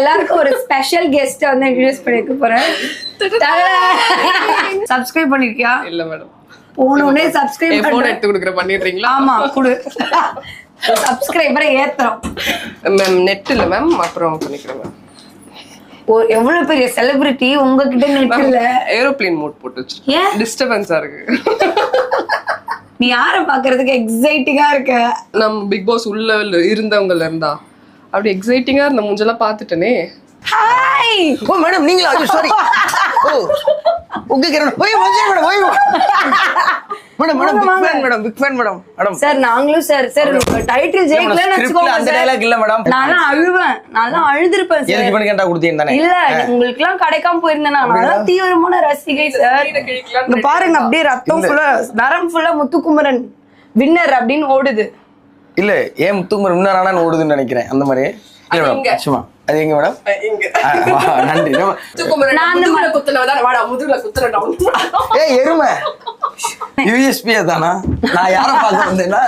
எல்லாருக்கும் ஒரு special guest வந்து இன்ட்ரோடியூஸ் பண்ணிக்க போறேன். சப்ஸ்கிரைப் பண்ணிருக்கியா? இல்ல மேடம். போனோனே சப்ஸ்கிரைப் போன் எடுத்து கொடுக்குற பண்ணிடுறீங்களா? ஆமா குடு. சப்ஸ்கிரைபரை ஏத்துறோம் மேம். நெட் இல்ல மேம், அப்புறம் பண்ணிக்கிறேன் மேம். எவ்வளவு பெரிய செலிபிரிட்டி உங்ககிட்ட நெட் இல்ல. ஏரோப்ளேன் மோட் போட்டு வச்சிருக்கேன். டிஸ்டர்பன்ஸா இருக்கு. நீ யார பாக்குறதுக்கு எக்ஸைட்டிங்கா இருக்க? நம்ம பிக் பாஸ் உள்ள இருந்தவங்கல இருந்தா அப்படி எக்ஸைட்டிங்கா இருந்த மூஞ்செல்லாம் பாத்துட்டேனே. ஹாய். ஓ மேடம் நீங்களா? சாரி. ஓ உங்க கிரண். ஓய் மேடம். ஓய் madam. Big fan madam. Madam sir நாங்களும் சார் டைட்டில் ஜெயிக்கலன்னு வெச்சுக்கோங்க அந்த சார். டயலாக் இல்ல மேடம். நான் அழுவேன். நான் அழுதுருப்பேன் சார். எனக்கு பண்ணி கேட்டா கொடுத்தீங்க தானே? இல்ல உங்களுக்கு எல்லாம் கிடைக்காம போயிருந்தேன். நான் தீவிரமான ரசிகை சார். இங்க பாருங்க அப்படியே ரத்தம் ஃபுல்லா நரம் ஃபுல்லா முத்துக்குமரன் வின்னர் அப்படின்னு ஓடுது. இல்ல ஏன் முத்துக்குமரன் வின்னர் ஆனான்னு ஓடுதுன்னு நினைக்கிறேன். அந்த மாதிரி இல்ல மேடம். சும்மா அது எங்க மேடம்? நன்றி. முதுகுல குத்துனவதான் வாடா முதுகுல குத்துறடா. ஏய் எருமை யூஎஸ்பி தானா? நான் யாரை பார்க்க வந்தேன்னா